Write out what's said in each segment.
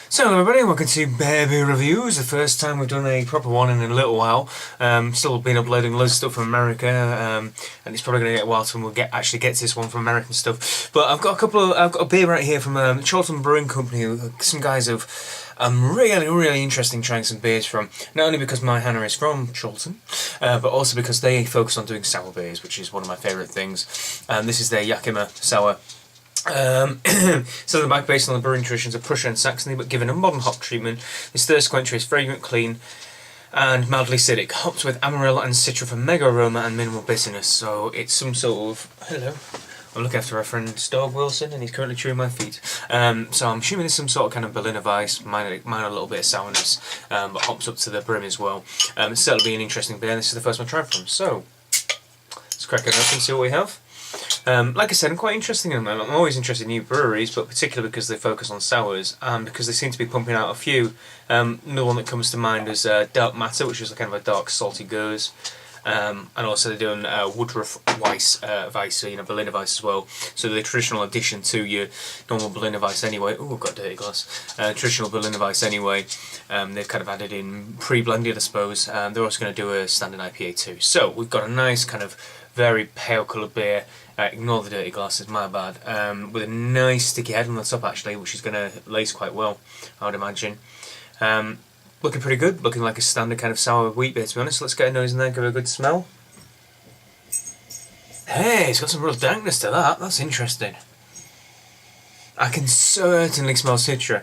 So hello everybody, welcome to Bear Reviews, the first time we've done a proper one in a little while. Still been uploading loads of stuff from America, and it's probably going to get a while till we'll actually get to this one from American stuff. But I've got a beer right here from Chorlton Brewing Company, some guys have really interesting trying some beers from, not only because my Hannah is from Chorlton, but also because they focus on doing sour beers, which is one of my favourite things. This is their Yakima sour. So the back based on the brewing traditions of Prussia and Saxony, but given a modern hop treatment. This thirst quencher is fragrant, clean, and mildly acidic, hopped with amarillo and citra for mega aroma and minimal bitterness. So it's some sort of I'm looking after our friend dog Wilson, and he's currently chewing my feet. So I'm assuming it's some sort of kind of Berliner Weiss, minor a little bit of sourness, but hops up to the brim as well. It's certainly be an interesting beer. And this is the first one I tried from. So let's crack it open and see what we have. Like I said, I'm quite interested in them. I'm always interested in new breweries, but particularly because they focus on sours, and because they seem to be pumping out a few. Another one that comes to mind is Dark Matter, which is kind of a dark, salty goose. And also they're doing Woodruff Weiss, so, Berliner Weiss as well. So the traditional addition to your normal Berliner Weiss anyway. Oh, I've got a dirty glass. Traditional Berliner Weiss anyway. They've kind of added in pre-blended, I suppose. They're also going to do a standard IPA too. So we've got a nice kind of very pale coloured beer. Ignore the dirty glasses, my bad. With a nice sticky head on the top actually, which is going to lace quite well, I would imagine. Looking pretty good, looking like a standard kind of sour wheat beer, to be honest. Let's get a nose in there, give it a good smell. Hey, it's got some real dankness to that. That's interesting. I can certainly smell citra.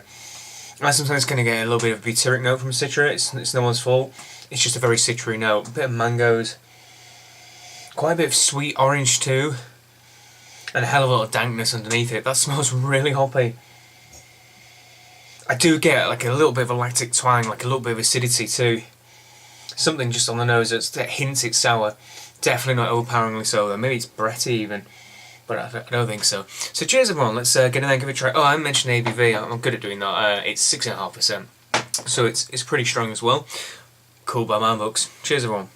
I sometimes kind of get a little bit of a butyric note from citra. It's no one's fault. It's just a very citry note. A bit of mangoes. Quite a bit of sweet orange too. And a hell of a lot of dankness underneath it. That smells really hoppy. I do get like a little bit of a lactic twang, like a little bit of acidity too. Something just on the nose that hints it's sour. Definitely not overpoweringly so though. Maybe it's Bretty even, but I don't think so. So cheers everyone, let's get in there and give it a try. Oh, I mentioned ABV, I'm good at doing that. It's 6.5%, so it's pretty strong as well. Cool by my books. Cheers everyone.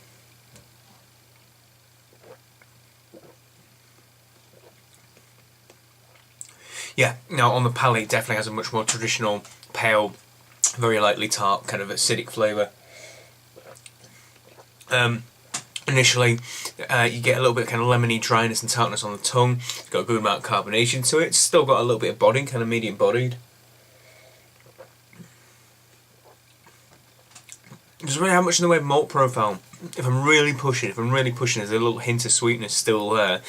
Yeah, now on the palate it definitely has a much more traditional, pale, very lightly tart, kind of acidic flavour. Initially, you get a little bit of kind of lemony dryness and tartness on the tongue. It's got a good amount of carbonation to it. It's still got a little bit of body, kind of medium bodied. It doesn't really have much in the way of malt profile. If I'm really pushing, there's a little hint of sweetness still there.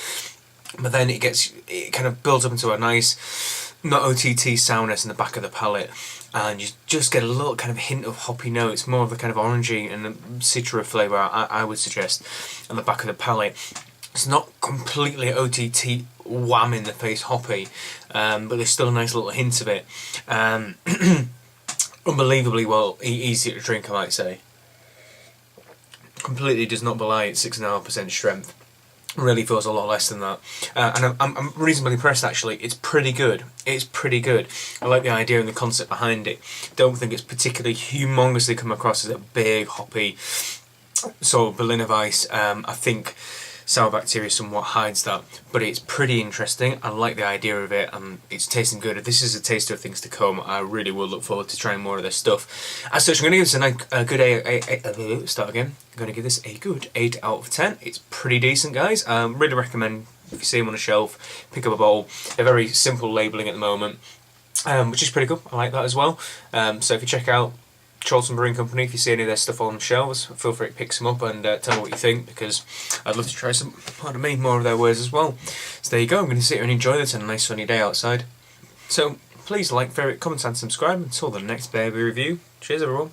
But then it kind of builds up into a nice, not OTT sourness in the back of the palate, and you just get a little kind of hint of hoppy notes, more of the kind of orangey and citra flavour I would suggest on the back of the palate. It's not completely OTT wham in the face hoppy, but there's still a nice little hint of it. Unbelievably well, easy to drink, I might say. Completely does not belie its 6.5% strength. Really feels a lot less than that, and I'm reasonably impressed actually. It's pretty good. It's pretty good. I like the idea and the concept behind it. Don't think it's particularly humongously come across as a big hoppy sort of Berliner Weiss. I think sour bacteria somewhat hides that, but it's pretty interesting. I like the idea of it, and it's tasting good. If this is a taster of things to come, I really will look forward to trying more of their stuff. As such, I'm going to give this a good start again. I'm going to give this a good 8 out of 10. It's pretty decent, guys. Really recommend, if you see them on a shelf, pick up a bottle. They're very simple labelling at the moment, which is pretty good. I like that as well. So if you check out Chorlton Brewing Company, if you see any of their stuff on shelves, feel free to pick some up and tell me what you think, because I'd love to try some, pardon me, more of their wares as well. So there you go, I'm going to sit here and enjoy this on a nice sunny day outside. So please like, favourite, comment and subscribe. Until the next baby review, cheers everyone.